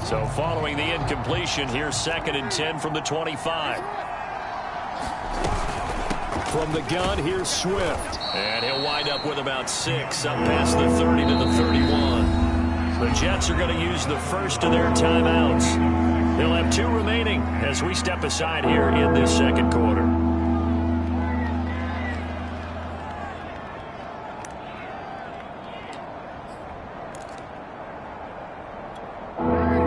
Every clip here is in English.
So following the incompletion, here's 2nd and 10 from the 25. From the gun, here's Swift. And he'll wind up with about 6, up past the 30 to the 31. The Jets are going to use the first of their timeouts. They'll have 2 remaining as we step aside here in this second quarter.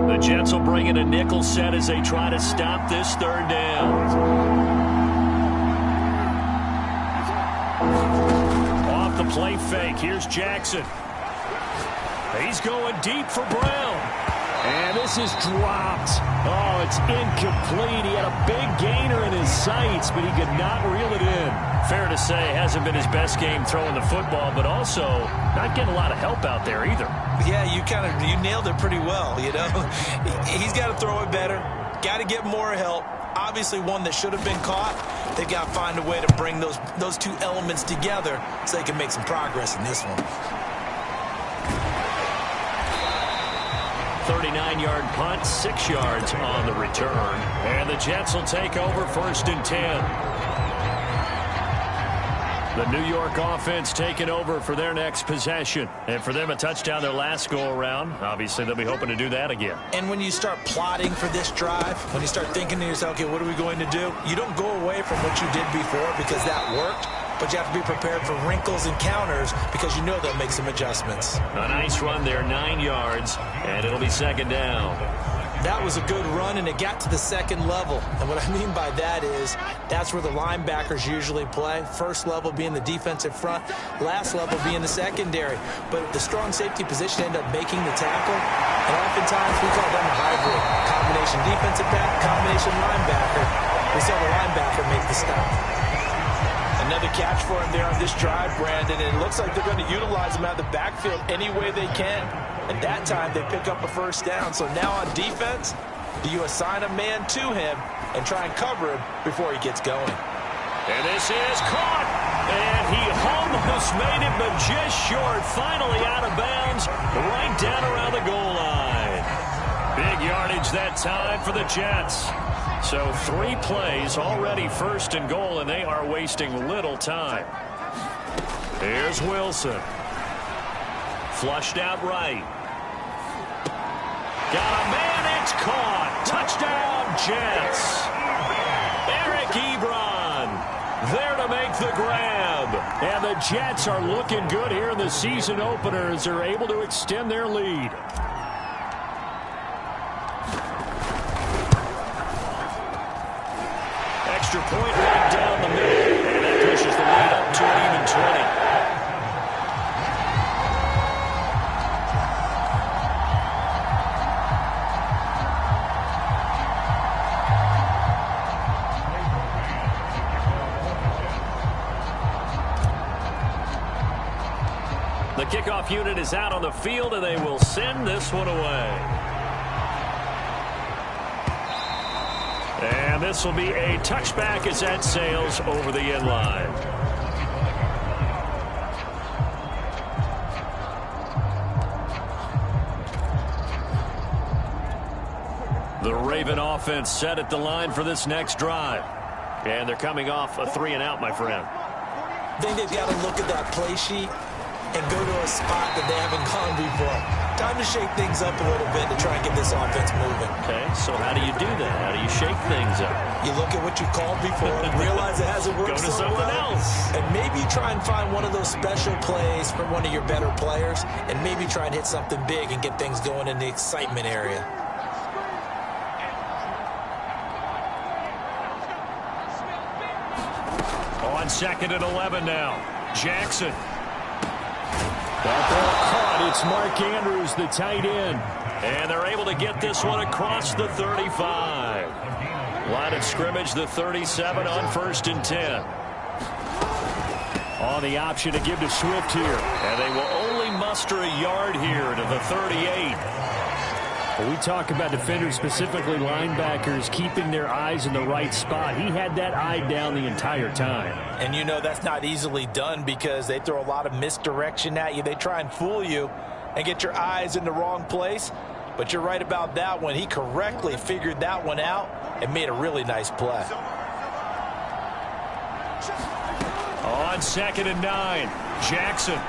The Jets will bring in a nickel set as they try to stop this 3rd down. Off the play fake, here's Jackson. He's going deep for Brown. And this is dropped. Oh, it's incomplete. He had a big gainer in his sights, but he could not reel it in. Fair to say, hasn't been his best game throwing the football, but also not getting a lot of help out there either. Yeah, you nailed it pretty well, you know. He's got to throw it better. Got to get more help. Obviously one that should have been caught. They've got to find a way to bring those 2 elements together so they can make some progress in this one. 39-yard punt, 6 yards on the return. And the Jets will take over 1st and 10. The New York offense taking over for their next possession. And for them, a touchdown their last go-around. Obviously, they'll be hoping to do that again. And when you start plotting for this drive, when you start thinking to yourself, okay, what are we going to do? You don't go away from what you did before because that worked. But you have to be prepared for wrinkles and counters because you know they'll make some adjustments. A nice run there, 9 yards, and it'll be 2nd down. That was a good run, and it got to the 2nd level. And what I mean by that is that's where the linebackers usually play. First level being the defensive front, last level being the secondary. But the strong safety position ended up making the tackle, and oftentimes we call them a hybrid. Combination defensive back, combination linebacker. We saw the linebacker make the stop. Another catch for him there on this drive, Brandon, and it looks like they're going to utilize him out of the backfield any way they can. And that time they pick up a 1st down. So now on defense, do you assign a man to him and try and cover him before he gets going? And this is caught. And he almost made it, but just short. Finally out of bounds, right down around the goal line. Big yardage that time for the Jets. So 3 plays already 1st and goal, and they are wasting little time. Here's Wilson. Flushed out right. Got a man, it's caught. Touchdown, Jets. Eric Ebron there to make the grab. And the Jets are looking good here in the season opener as they're able to extend their lead. Extra point right down the middle. And that pushes the lead up to an even 20. The kickoff unit is out on the field, and they will send this one away. And this will be a touchback as that sails over the end line. The Raven offense set at the line for this next drive. And they're coming off a 3-and-out, my friend. I think they've got to look at that play sheet and go to a spot that they haven't gone before. Time to shake things up a little bit to try and get this offense moving. Okay, so how do you do that? How do you shake things up? You look at what you called before and realize it hasn't worked Go to so something well. else. And maybe try and find one of those special plays from one of your better players and maybe try and hit something big and get things going in the excitement area. On 2nd and 11 now. Jackson. That ball caught. It's Mark Andrews, the tight end. And they're able to get this one across the 35. Line of scrimmage, the 37 on 1st and 10. On the option to give to Swift here. And they will only muster a yard here to the 38. When we talk about defenders, specifically linebackers, keeping their eyes in the right spot, he had that eye down the entire time. And you know that's not easily done because they throw a lot of misdirection at you. They try and fool you and get your eyes in the wrong place. But you're right about that one. He correctly figured that one out and made a really nice play. On 2nd and 9, Jackson.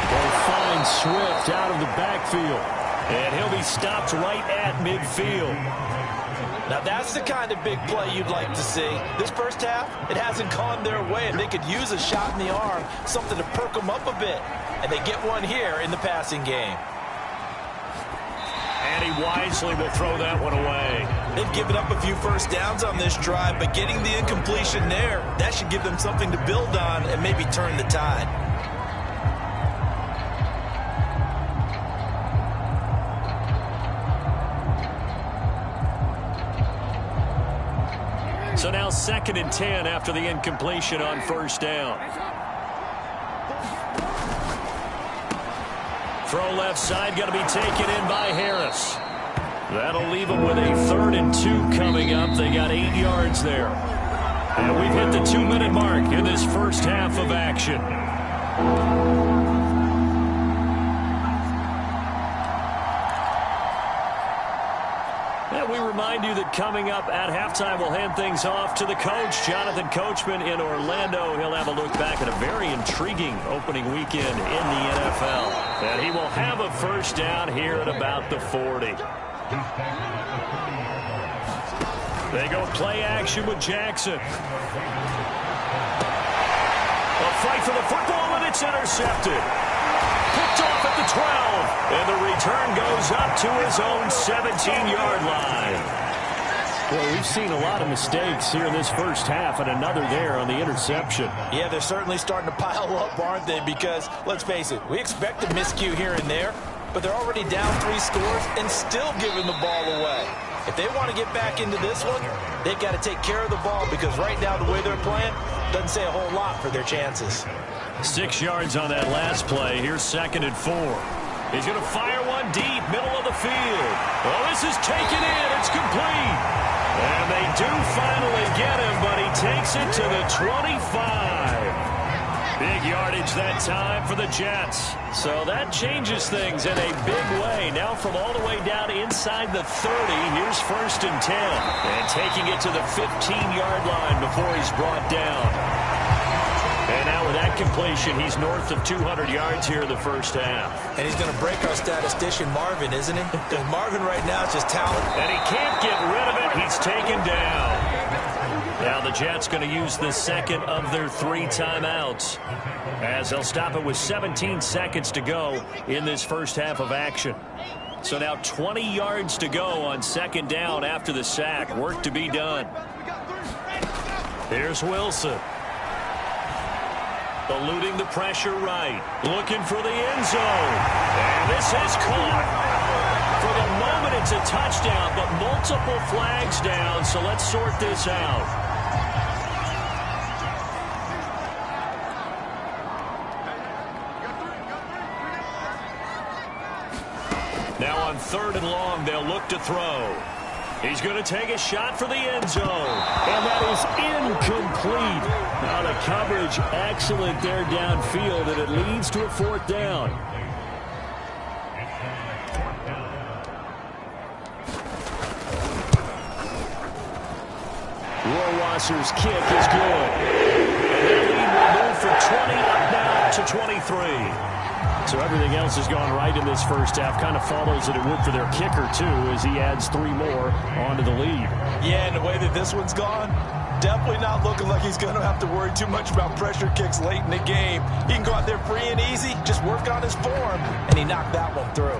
They find Swift out of the backfield. And he'll be stopped right at midfield. Now that's the kind of big play you'd like to see. This first half, it hasn't gone their way, and they could use a shot in the arm, something to perk them up a bit. And they get one here in the passing game. And he wisely will throw that one away. They've given up a few first downs on this drive, but getting the incompletion there, that should give them something to build on and maybe turn the tide. So now 2nd and 10 after the incompletion on first down. Throw left side, going to be taken in by Harris. That'll leave them with a 3rd and 2 coming up. They got 8 yards there. And we've hit the 2-minute mark in this first half of action. And we remind you that coming up at halftime, we'll hand things off to the coach, Jonathan Coachman in Orlando. He'll have a look back at a very intriguing opening weekend in the NFL. And he will have a first down here at about the 40. They go play action with Jackson. A fight for the football, and it's intercepted. Picked off at the 12, and the return goes up to his own 17-yard line. Well, we've seen a lot of mistakes here in this first half, and another there on the interception. Yeah, they're certainly starting to pile up, aren't they? Because, let's face it, we expect a miscue here and there, but they're already down 3 scores and still giving the ball away. If they want to get back into this one, they've got to take care of the ball, because right now the way they're playing doesn't say a whole lot for their chances. 6 yards on that last play. Here's 2nd and 4. He's going to fire one deep, middle of the field. Well, this is taken in. It's complete. And they do finally get him, but he takes it to the 25. Big yardage that time for the Jets. So that changes things in a big way. Now from all the way down inside the 30, here's 1st and 10. And taking it to the 15-yard line before he's brought down. And now with that completion, he's north of 200 yards here in the first half. And he's going to break our statistician Marvin, isn't he? Because Marvin right now is just talent. And he can't get rid of it. He's taken down. Now the Jets going to use the second of their 3 timeouts, as they'll stop it with 17 seconds to go in this first half of action. So now 20 yards to go on 2nd down after the sack. Work to be done. Here's Wilson. Eluding the pressure right. Looking for the end zone. And this is caught. For the moment, it's a touchdown, but multiple flags down, so let's sort this out. Now on 3rd and long, they'll look to throw. He's going to take a shot for the end zone. And that is incomplete. Now the coverage excellent there downfield, and it leads to a 4th down. Rohrwasser's kick is good. And that lead will move from 20 up now to 23. So everything else has gone right in this first half. Kind of follows that it would for their kicker, too, as he adds 3 more onto the lead. Yeah, and the way that this one's gone, definitely not looking like he's going to have to worry too much about pressure kicks late in the game. He can go out there free and easy, just work on his form, and he knocked that one through.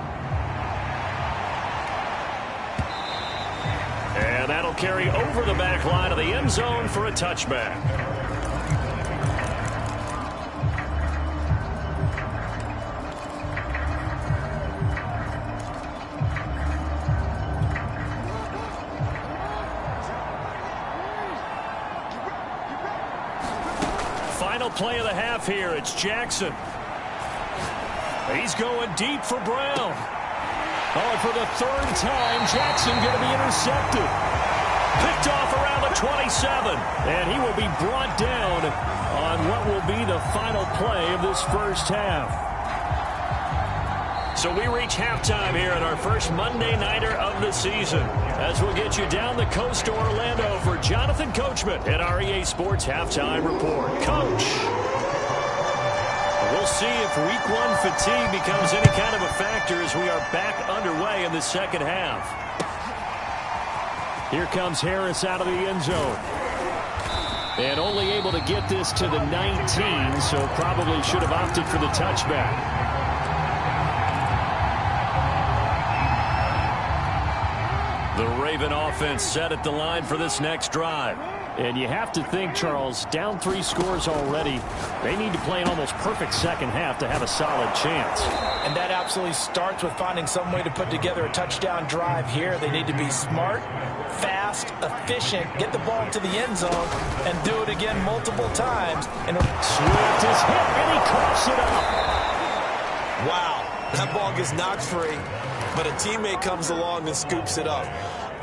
And that'll carry over the back line of the end zone for a touchback. Final play of the half here. It's Jackson. He's going deep for Brown. Oh, for the 3rd time, Jackson going to be intercepted. Picked off around the 27. And he will be brought down on what will be the final play of this first half. So we reach halftime here in our first Monday Nighter of the season, as we'll get you down the coast to Orlando for Jonathan Coachman at our EA Sports Halftime Report. Coach, we'll see if Week 1 fatigue becomes any kind of a factor as we are back underway in the second half. Here comes Harris out of the end zone. And only able to get this to the 19, so probably should have opted for the touchback. The Raven offense set at the line for this next drive. And you have to think, Charles, down 3 scores already. They need to play an almost perfect second half to have a solid chance. And that absolutely starts with finding some way to put together a touchdown drive here. They need to be smart, fast, efficient, get the ball to the end zone, and do it again multiple times. And Swift is hit, and he coughs it up. Wow, that ball gets knocked free, but a teammate comes along and scoops it up.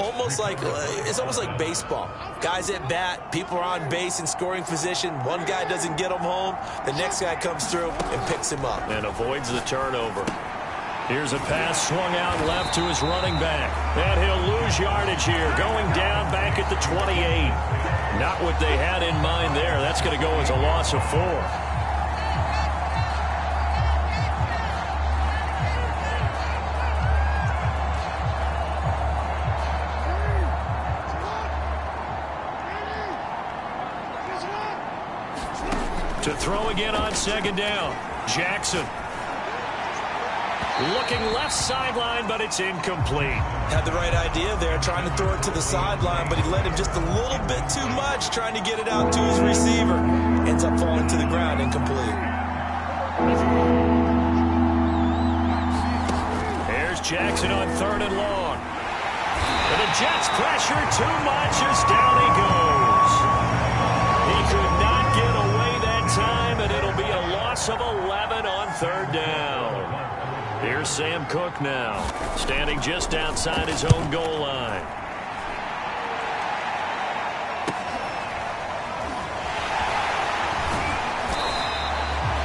It's almost like baseball. Guys at bat, people are on base in scoring position. One guy doesn't get him home. The next guy comes through and picks him up. And avoids the turnover. Here's a pass swung out left to his running back. And he'll lose yardage here, going down back at the 28. Not what they had in mind there. That's going to go as a loss of 4. To throw again on second down. Jackson. Looking left sideline, but it's incomplete. Had the right idea there, trying to throw it to the sideline, but he led him just a little bit too much, trying to get it out to his receiver. Ends up falling to the ground, incomplete. Here's Jackson on 3rd and long. And the Jets pressure too much as down he goes. He could not get away that time, and it'll be a loss of 11 on 3rd down. Here's Sam Cook now, standing just outside his own goal line.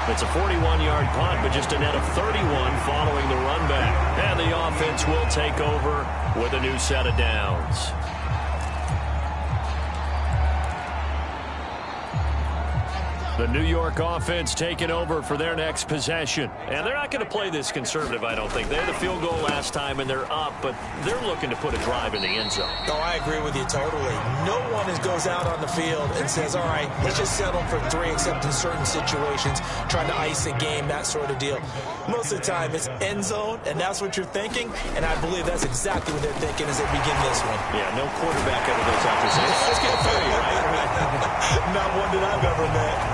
It's a 41-yard punt, but just a net of 31 following the run back. And the offense will take over with a new set of downs. The New York offense taking over for their next possession. And they're not going to play this conservative, I don't think. They had a field goal last time, and they're up, but they're looking to put a drive in the end zone. No, I agree with you totally. No one goes out on the field and says, all right, let's just settle for 3, except in certain situations, trying to ice a game, that sort of deal. Most of the time, it's end zone, and that's what you're thinking, and I believe that's exactly what they're thinking as they begin this one. Yeah, no quarterback ever goes out there saying, let's get 3, right? Not one that I've ever met.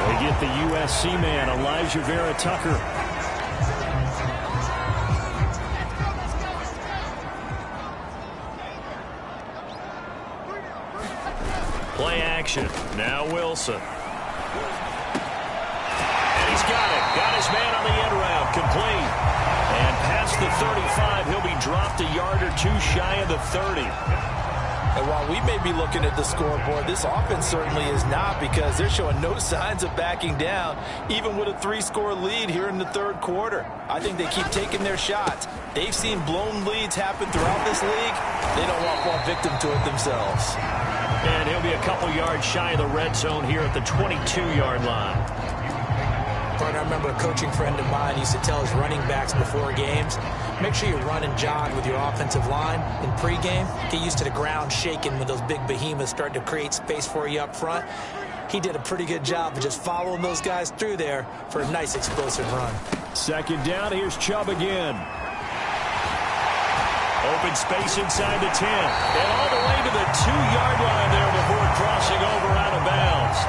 They get the USC man, Elijah Vera Tucker. Play action. Now Wilson. And he's got it. Got his man on the end route. Complete. And past the 35, he'll be dropped a yard or 2 shy of the 30. And while we may be looking at the scoreboard, this offense certainly is not, because they're showing no signs of backing down, even with a 3-score lead here in the 3rd quarter. I think they keep taking their shots. They've seen blown leads happen throughout this league. They don't want to fall victim to it themselves. And he'll be a couple yards shy of the red zone here at the 22-yard line. I remember a coaching friend of mine used to tell his running backs before games, make sure you run and jog with your offensive line in pregame. Get used to the ground shaking when those big behemoths start to create space for you up front. He did a pretty good job of just following those guys through there for a nice explosive run. 2nd down, here's Chubb again. Open space inside the 10. And all the way to the 2-yard line there before crossing over out of bounds.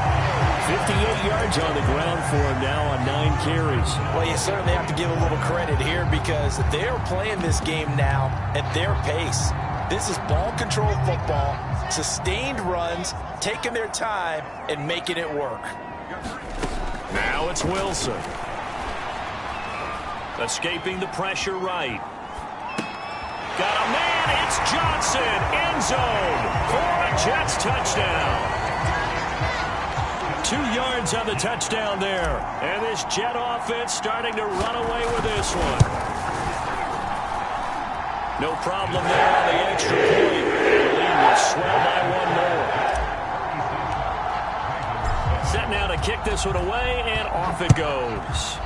58 yards on the ground for him now on 9 carries. Well, you certainly have to give a little credit here, because they're playing this game now at their pace. This is ball control football, sustained runs, taking their time, and making it work. Now it's Wilson. Escaping the pressure right. Got a man, it's Johnson, end zone for a Jets touchdown. 2 yards on the touchdown there. And this Jet offense starting to run away with this one. No problem there on the extra point. The lead will swell by one more. Set now to kick this one away, and off it goes.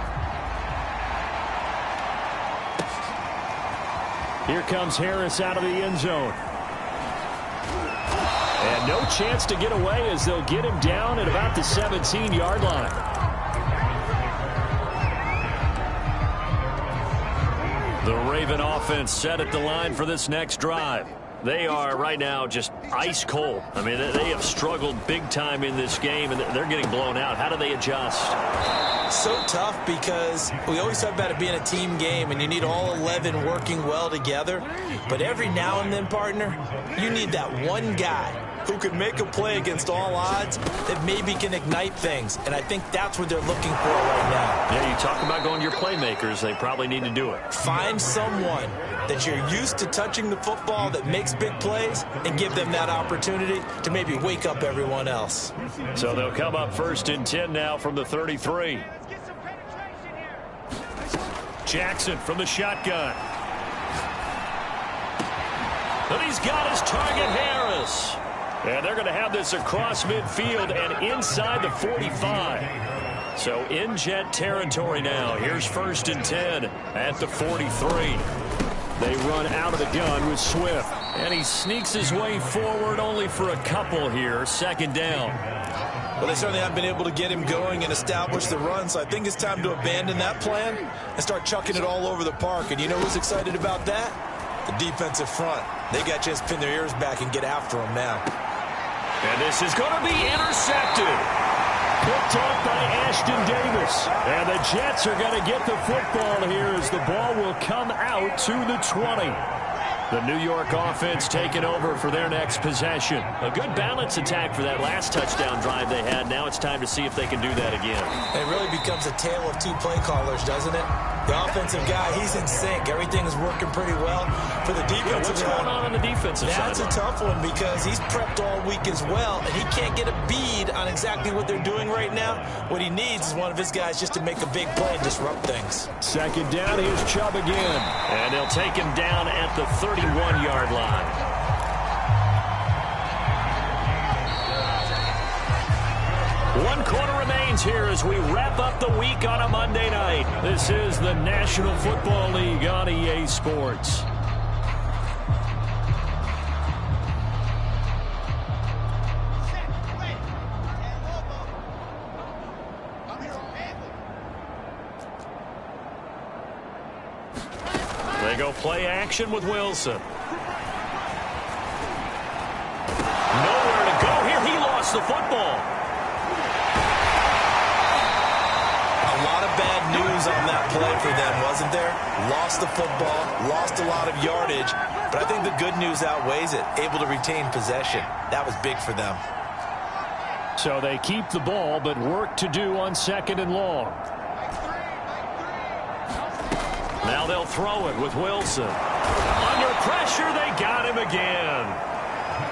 Here comes Harris out of the end zone. And no chance to get away as they'll get him down at about the 17-yard line. The Raven offense set at the line for this next drive. They are right now just ice cold. I mean, they have struggled big time in this game, and they're getting blown out. How do they adjust? So tough because we always talk about it being a team game, and you need all 11 working well together. But every now and then, partner, you need that one guy who could make a play against all odds that maybe can ignite things. And I think that's what they're looking for right now. Yeah, you talk about going to your playmakers. They probably need to do it. Find someone that you're used to touching the football that makes big plays and give them that opportunity to maybe wake up everyone else. So they'll come up 1st and 10 now from the 33. Jackson from the shotgun. And he's got his target, Harris. And they're going to have this across midfield and inside the 45. So in jet territory now. Here's 1st and 10 at the 43. They run out of the gun with Swift. And he sneaks his way forward only for a couple here. 2nd down. Well, they certainly haven't been able to get him going and establish the run, so I think it's time to abandon that plan and start chucking it all over the park. And you know who's excited about that? The defensive front. They got a chance to pin their ears back and get after him now. And this is going to be intercepted. Picked off by Ashton Davis. And the Jets are going to get the football here as the ball will come out to the 20. The New York offense taking over for their next possession. A good balance attack for that last touchdown drive they had. Now it's time to see if they can do that again. It really becomes a tale of two play callers, doesn't it? The offensive guy, he's in sync. Everything is working pretty well. For the defensive what's going on the defensive side? That's a tough one because he's prepped all week as well, and he can't get a bead on exactly what they're doing right now. What he needs is one of his guys just to make a big play and disrupt things. 2nd down, here's Chubb again. And they'll take him down at the 31-yard line. One quarter remains here as we wrap up the week on a Monday night. This is the National Football League on EA Sports. They go play action with Wilson. Nowhere to go here. He lost the football. Bad news on that play for them, wasn't there? Lost the football, lost a lot of yardage, but I think the good news outweighs it. Able to retain possession. That was big for them. So they keep the ball, but work to do on 2nd and long. Now they'll throw it with Wilson. Under pressure, they got him again.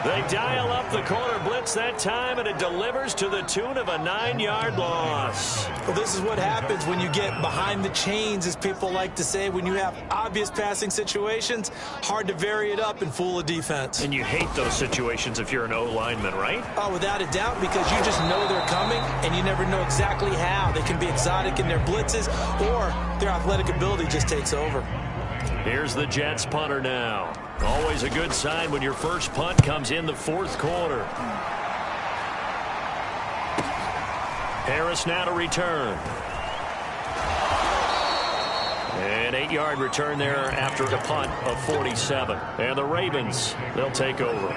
They dial up the corner blitz that time, and it delivers to the tune of a 9-yard loss. Well, this is what happens when you get behind the chains, as people like to say. When you have obvious passing situations, hard to vary it up and fool a defense. And you hate those situations if you're an O-lineman, right? Oh, without a doubt, because you just know they're coming, and you never know exactly how. They can be exotic in their blitzes, or their athletic ability just takes over. Here's the Jets punter now. Always a good sign when your first punt comes in the 4th quarter. Harris now to return. An 8-yard return there after a punt of 47. And the Ravens, they'll take over.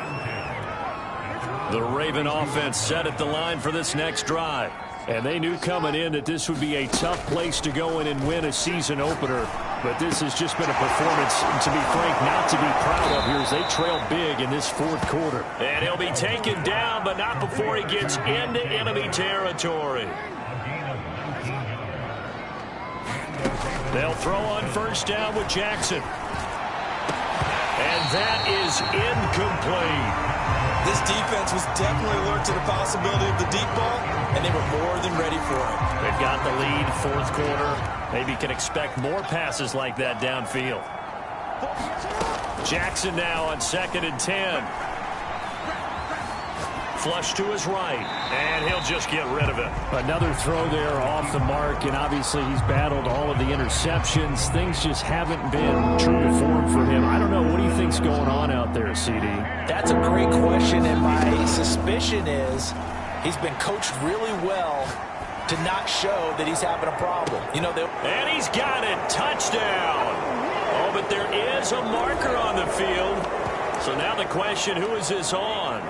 The Raven offense set at the line for this next drive. And they knew coming in that this would be a tough place to go in and win a season opener. But this has just been a performance, to be frank, not to be proud of here as they trail big in this 4th quarter. And he'll be taken down, but not before he gets into enemy territory. They'll throw on 1st down with Jackson. And that is incomplete. This defense was definitely alert to the possibility of the deep ball, and they were more than ready for it. They've got the lead, 4th quarter. Maybe can expect more passes like that downfield. Jackson now on 2nd and 10. Flush to his right, and he'll just get rid of it. Another throw there off the mark, and obviously he's battled all of the interceptions. Things just haven't been true to form for him. I don't know. What do you think's going on out there, CD? That's a great question, and my suspicion is he's been coached really well to not show that he's having a problem. You know, and he's got it. Touchdown. Oh, but there is a marker on the field. So now the question, who is this on?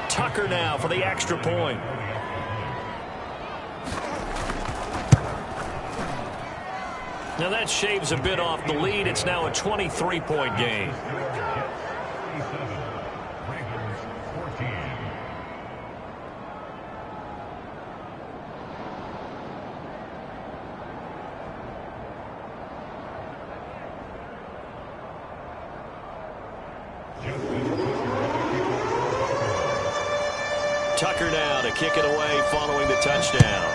Tucker now for the extra point. Now that shaves a bit off the lead. It's now a 23-point game. Tucker now to kick it away following the touchdown.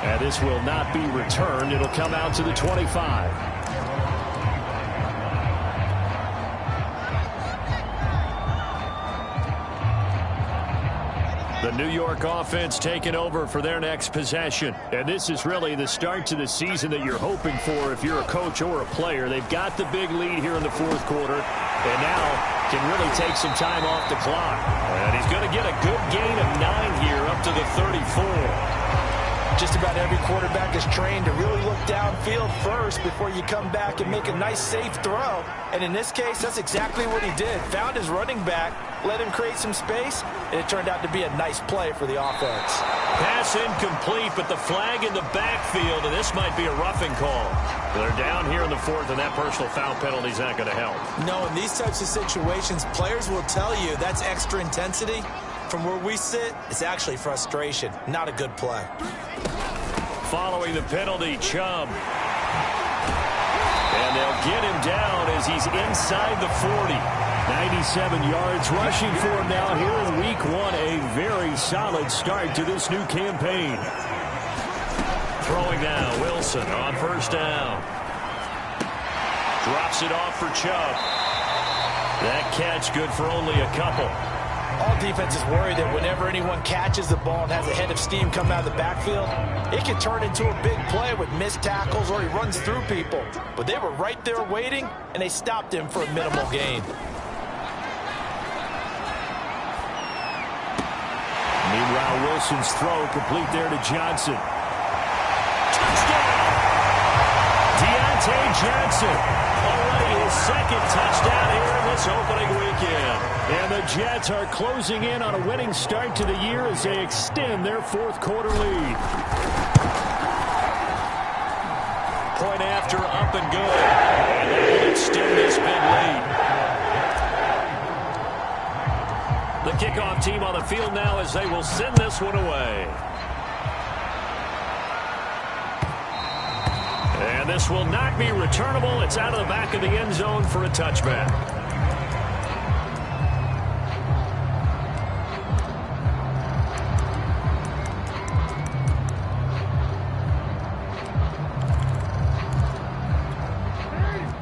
And this will not be returned. It'll come out to the 25. The New York offense taking over for their next possession. And this is really the start to the season that you're hoping for if you're a coach or a player. They've got the big lead here in the fourth quarter, and now can really take some time off the clock. And he's going to get a good gain of 9 here up to the 34. Just about every quarterback is trained to really look downfield first before you come back and make a nice, safe throw. And in this case, that's exactly what he did. Found his running back, let him create some space, and it turned out to be a nice play for the offense. Pass incomplete, but the flag in the backfield, and this might be a roughing call. They're down here in the fourth, and that personal foul penalty is not going to help. No, in these types of situations, players will tell you that's extra intensity. From where we sit, it's actually frustration, not a good play. Following the penalty, Chubb. And they'll get him down as he's inside the 40. 97 yards rushing for him now here in week 1. A very solid start to this new campaign. Throwing now, Wilson on first down. Drops it off for Chubb. That catch good for only a couple. All defenses worry that whenever anyone catches the ball and has a head of steam come out of the backfield, it can turn into a big play with missed tackles or he runs through people. But they were right there waiting, and they stopped him for a minimal gain. Meanwhile, Wilson's throw complete there to Johnson. Touchdown! Deontay Johnson. Already his second touchdown here in this opening weekend. And the Jets are closing in on a winning start to the year as they extend their fourth quarter lead. Point after, up and good. And they will extend this big lead. The kickoff team on the field now as they will send this one away. And this will not be returnable. It's out of the back of the end zone for a touchback.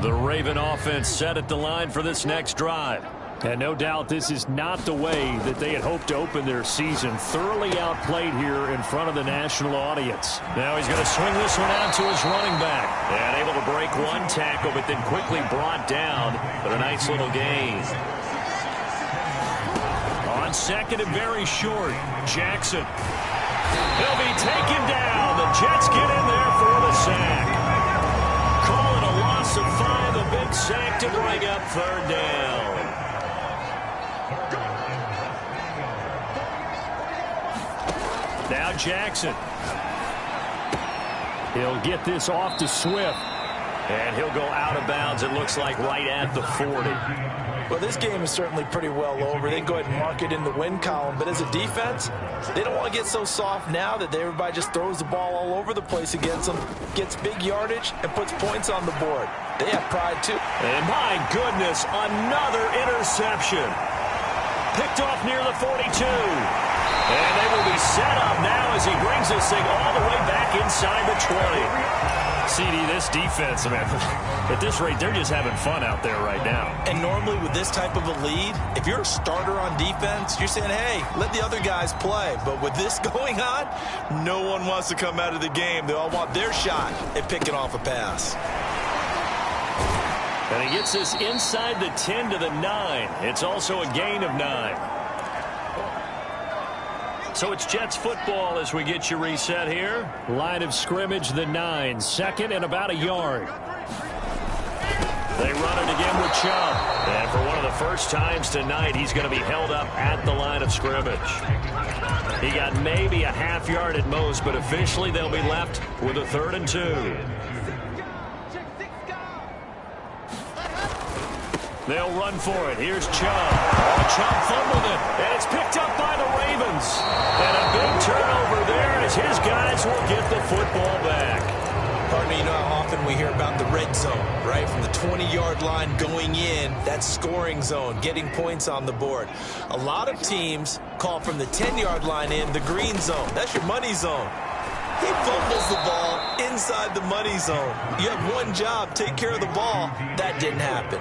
The Raven offense set at the line for this next drive. And no doubt this is not the way that they had hoped to open their season. Thoroughly outplayed here in front of the national audience. Now he's going to swing this one out to his running back. And able to break one tackle, but then quickly brought down. But a nice little gain. On second and very short, Jackson. He'll be taken down. The Jets get in there for the sack. Call it a loss of 5, a big sack to bring up third down. Now Jackson. He'll get this off to Swift. And he'll go out of bounds, it looks like, right at the 40. Well, this game is certainly pretty well over. They can go ahead and mark it in the win column. But as a defense, they don't want to get so soft now that everybody just throws the ball all over the place against them, gets big yardage, and puts points on the board. They have pride, too. And my goodness, another interception. Picked off near the 42. And they will be set up now as he brings brings this thing all the way back inside the 20. CD, this defense, man, at this rate, they're just having fun out there right now. And normally with this type of a lead, if you're a starter on defense, you're saying, hey, let the other guys play. But with this going on, no one wants to come out of the game. They all want their shot at picking off a pass. And he gets this inside the 10 to the 9. It's also a gain of 9. So it's Jets football as we get you reset here. Line of scrimmage, the 9. Second and about a yard. They run it again with Chubb. And for one of the first times tonight, he's going to be held up at the line of scrimmage. He got maybe a half yard at most, but officially they'll be left with a 3rd and 2. They'll run for it. Here's Chubb. Chubb fumbled it, and it's picked up by the Ravens. And a big turnover there as his guys will get the football back. Pardon me, you know how often we hear about the red zone, right? From the 20-yard line going in, that's scoring zone, getting points on the board. A lot of teams call from the 10-yard line in the green zone. That's your money zone. He fumbles the ball inside the money zone. You have one job, take care of the ball. That didn't happen.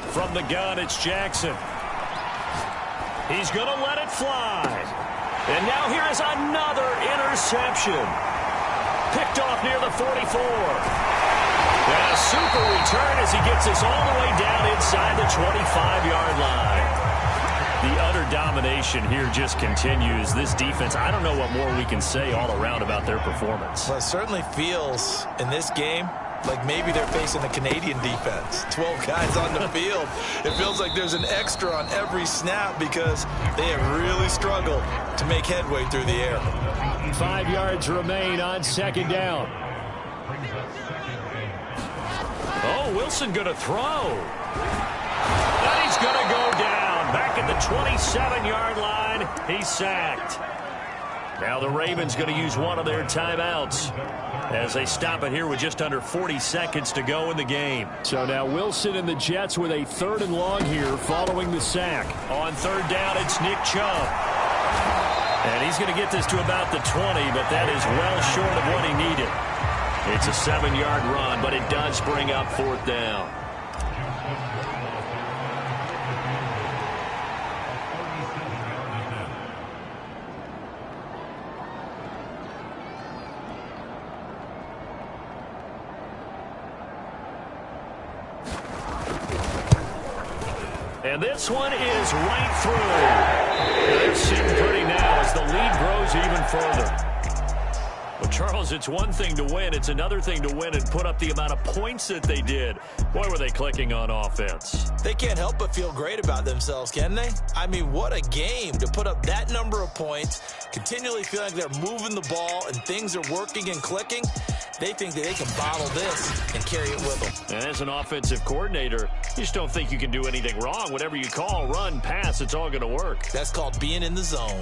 From the gun, it's Jackson. He's going to let it fly. And now here is another interception. Picked off near the 44. And a super return as he gets this all the way down inside the 25-yard line. The utter domination here just continues. This defense, I don't know what more we can say all around about their performance. Well, it certainly feels in this game like maybe they're facing a Canadian defense. 12 guys on the field. It feels like there's an extra on every snap because they have really struggled to make headway through the air. 5 yards remain on 2nd down. Oh, Wilson going to throw. And he's going to go down. Back at the 27-yard line. He's sacked. Now the Ravens going to use one of their timeouts as they stop it here with just under 40 seconds to go in the game. So now Wilson and the Jets with a 3rd and long here following the sack. On 3rd down, it's Nick Chubb. And he's going to get this to about the 20, but that is well short of what he needed. It's a 7-yard run, but it does bring up 4th down. And this one is right through. They're sitting pretty now as the lead grows even further. Well, Charles, it's one thing to win. It's another thing to win and put up the amount of points that they did. Boy, were they clicking on offense. They can't help but feel great about themselves, can they? I mean, what a game to put up that number of points, continually feeling like they're moving the ball and things are working and clicking. They think that they can bottle this and carry it with them. And as an offensive coordinator, you just don't think you can do anything wrong. Whatever you call, run, pass, it's all going to work. That's called being in the zone.